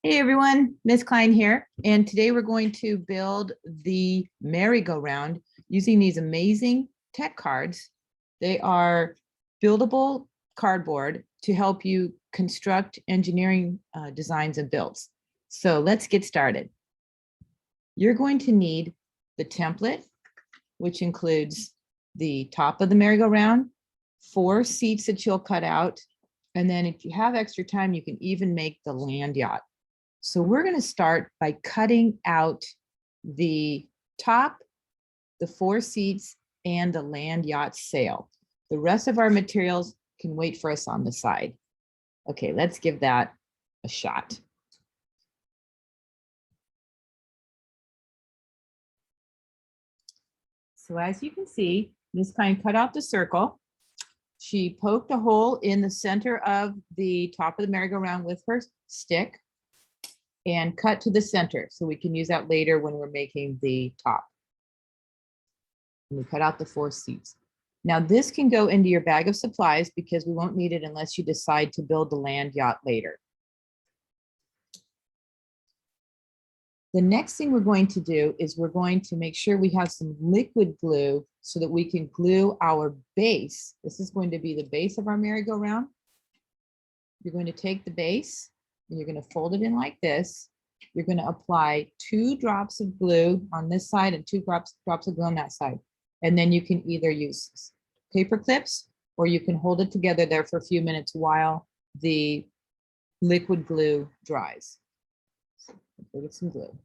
Hey everyone, Miss Kline here, and today we're going to build the merry-go-round using these amazing tech cards. They are buildable cardboard to help you construct engineering designs and builds. So let's get started. You're going to need the template, which includes the top of the merry-go-round, 4 seats that you'll cut out, and then if you have extra time, you can even make the land yacht. So we're going to start by cutting out the top, the 4 seats, and the land yacht sail. The rest of our materials can wait for us on the side. Okay, let's give that a shot. So as you can see, Miss Kline cut out the circle. She poked a hole in the center of the top of the merry-go-round with her stick and cut to the center so we can use that later when we're making the top. And we cut out the 4 seats. Now this can go into your bag of supplies because we won't need it unless you decide to build the land yacht later. The next thing we're going to do is we're going to make sure we have some liquid glue so that we can glue our base. This is going to be the base of our merry-go-round. You're going to take the base and you're going to fold it in like this. You're going to apply 2 drops of glue on this side and 2 drops of glue on that side. And then you can either use paper clips or you can hold it together there for a few minutes while the liquid glue dries. So get some glue.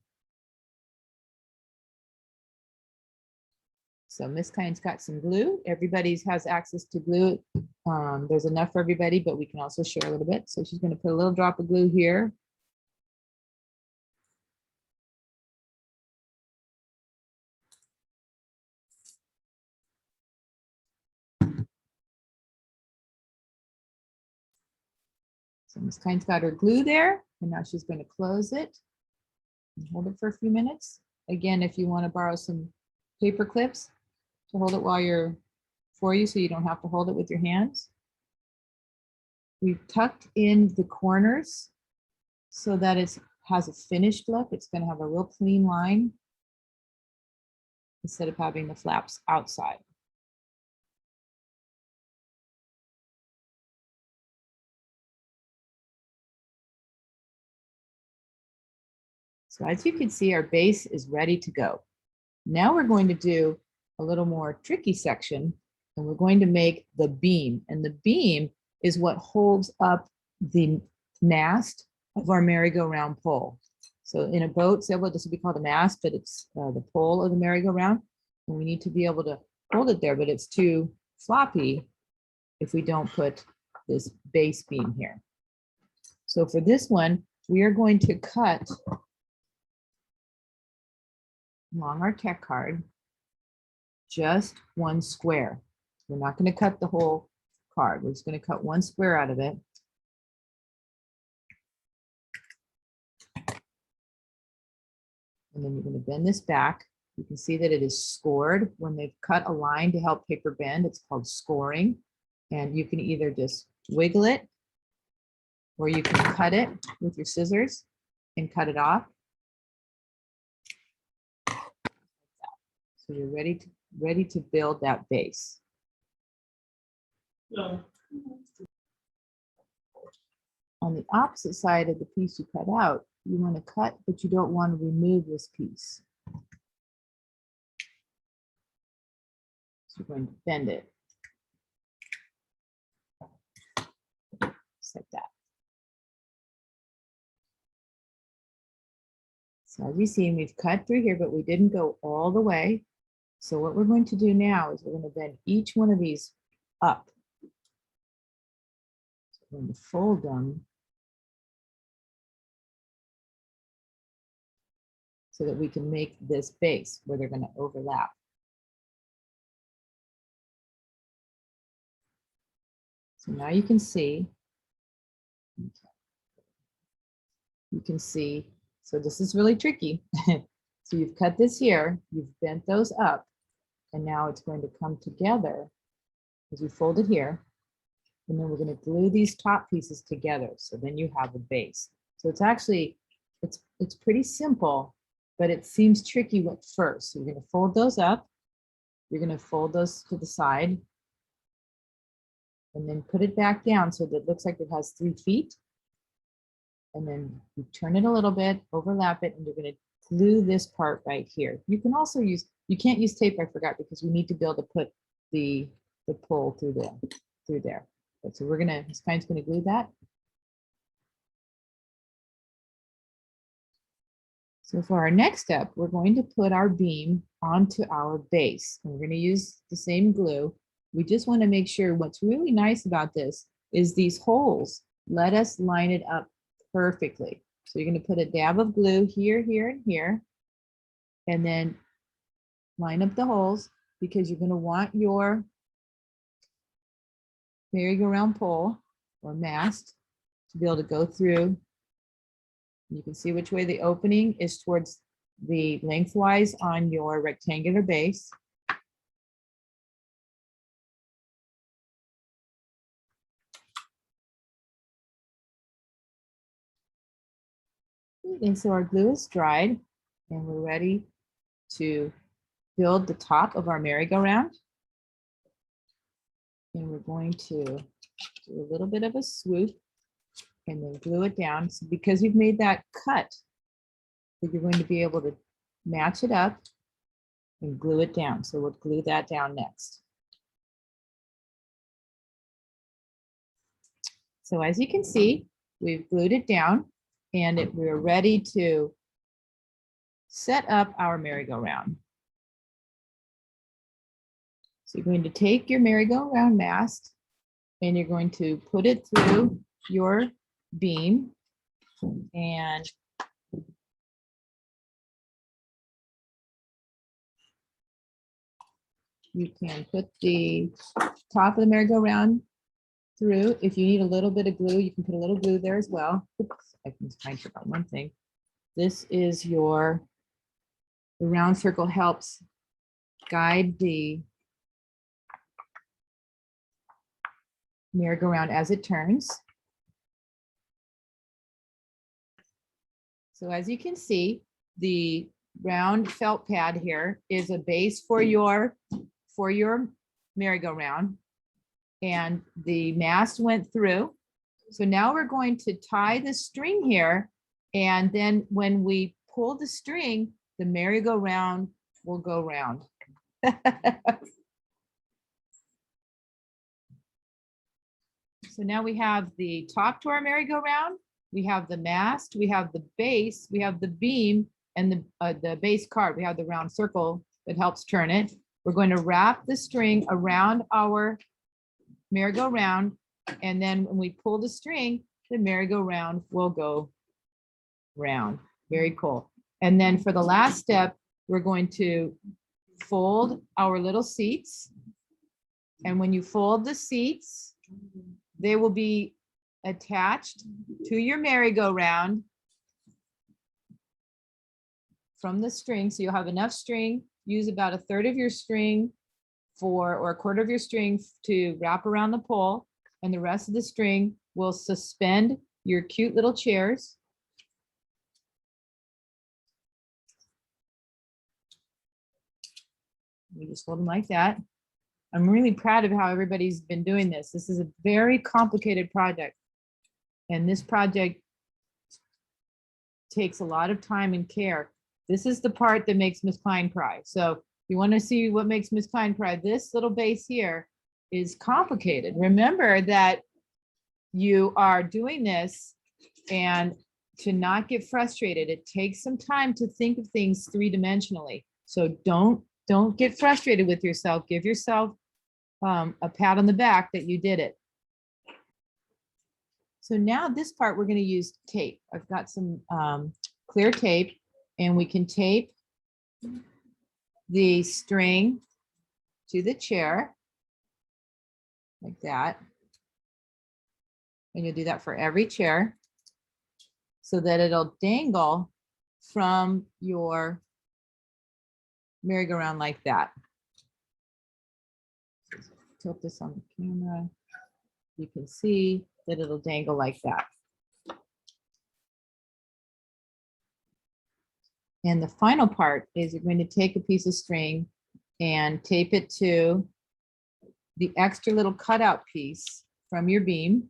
So Miss Kline's got some glue. Everybody has access to glue. There's enough for everybody, but we can also share a little bit. So she's going to put a little drop of glue here. So Miss Kline's got her glue there, and now she's going to close it and hold it for a few minutes. Again, if you want to borrow some paper clips to hold it while you're for you so you don't have to hold it with your hands. We've tucked in the corners so that it has a finished look. It's going to have a real clean line instead of having the flaps outside. So as you can see, our base is ready to go. Now we're going to do a little more tricky section, and we're going to make the beam. And the beam is what holds up the mast of our merry-go-round pole. So in a boat sailboat, this would be called a mast, but it's the pole of the merry-go-round. And we need to be able to hold it there, but it's too floppy if we don't put this base beam here. So for this one, we are going to cut along our tech card just 1 square. We're not going to cut the whole card. We're just going to cut 1 square out of it. And then you're going to bend this back. You can see that it is scored. When they've cut a line to help paper bend, it's called scoring. And you can either just wiggle it or you can cut it with your scissors and cut it off. So you're ready to build that base. Yeah. On the opposite side of the piece you cut out, you want to cut, but you don't want to remove this piece. So you're going to bend it. Just like that. So as you see, we've cut through here, but we didn't go all the way. So what we're going to do now is we're going to bend each one of these up. So we're going to fold them so that we can make this base where they're going to overlap. So now you can see, so this is really tricky. So you've cut this here, you've bent those up, and now it's going to come together as you fold it here. And then we're going to glue these top pieces together. So then you have a base. So it's actually It's pretty simple, but it seems tricky at first. So you're going to fold those up. You're going to fold those to the side and then put it back down so that it looks like it has 3 feet. And then you turn it a little bit, overlap it, and you're going to glue this part right here. You can also use, you can't use tape, I forgot, because we need to be able to put the pull through there. But so we're gonna, Miss Kline's gonna glue that. So for our next step, we're going to put our beam onto our base. And we're going to use the same glue. We just want to make sure what's really nice about this is these holes. Let us line it up perfectly. So you're going to put a dab of glue here, here, and here. And then line up the holes because you're going to want your merry-go-round pole or mast to be able to go through. You can see which way the opening is towards the lengthwise on your rectangular base. And so our glue is dried and we're ready to build the top of our merry-go-round. And we're going to do a little bit of a swoop and then glue it down. So because you've made that cut, you're going to be able to match it up and glue it down. So we'll glue that down next. So as you can see, we've glued it down and we're ready to set up our merry-go-round. So you're going to take your merry-go-round mast and you're going to put it through your beam and you can put the top of the merry-go-round through. If you need a little bit of glue, you can put a little glue there as well. Oops, I can just find out one thing. This is the round circle helps guide the merry-go-round as it turns. So as you can see, the round felt pad here is a base for your merry-go-round, and the mast went through. So now we're going to tie the string here, and then when we pull the string, the merry-go-round will go round. So now we have the top to our merry-go-round, we have the mast, we have the base, we have the beam, and the base card. We have the round circle that helps turn it. We're going to wrap the string around our merry-go-round, and then when we pull the string, the merry-go-round will go round. Very cool. And then for the last step, we're going to fold our little seats. And when you fold the seats, they will be attached to your merry-go-round from the string. So you'll have enough string, use about 1/3 of your string or 1/4 of your string to wrap around the pole, and the rest of the string will suspend your cute little chairs. You just hold them like that. I'm really proud of how everybody's been doing this. This is a very complicated project. And this project takes a lot of time and care. This is the part that makes Miss Kline cry. So if you want to see what makes Miss Kline cry, this little base here is complicated. Remember that you are doing this, and to not get frustrated, it takes some time to think of things 3-dimensionally. So don't get frustrated with yourself. Give yourself a pat on the back that you did it. So now this part, we're going to use tape. I've got some clear tape, and we can tape the string to the chair like that. And you'll do that for every chair so that it'll dangle from your merry-go-round like that. Tilt this on the camera. You can see that it'll dangle like that. And the final part is you're going to take a piece of string and tape it to the extra little cutout piece from your beam.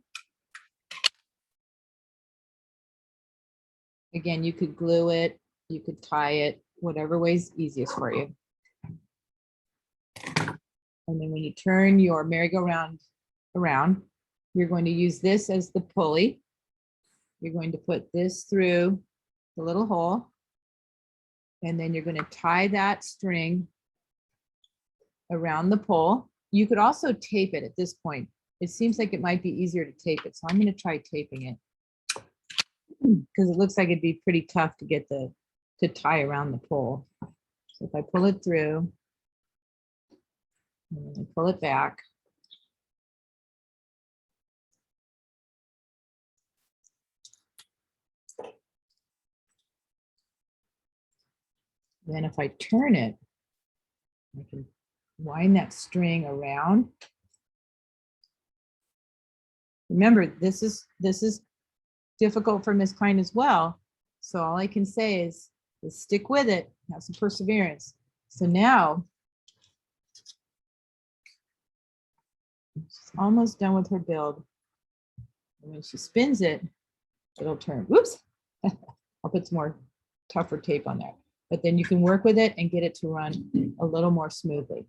Again, you could glue it, you could tie it, whatever way's easiest for you. And then when you turn your merry-go-round around, you're going to use this as the pulley. You're going to put this through the little hole. And then you're going to tie that string around the pole. You could also tape it at this point. It seems like it might be easier to tape it. So I'm going to try taping it because it looks like it'd be pretty tough to get to tie around the pole. So if I pull it through, and then pull it back. Then if I turn it, I can wind that string around. Remember, this is difficult for Miss Kline as well. So all I can say is stick with it, have some perseverance. So now she's almost done with her build. And when she spins it, it'll turn. Whoops! I'll put some more tougher tape on there. But then you can work with it and get it to run a little more smoothly.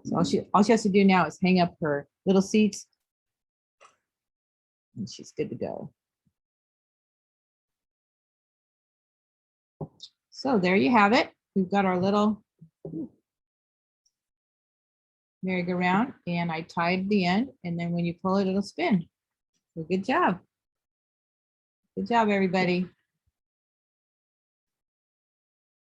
So all she has to do now is hang up her little seats and she's good to go. So there you have it. We've got our little merry-go-round and I tied the end, and then when you pull it, it'll spin. So good job. Good job, everybody.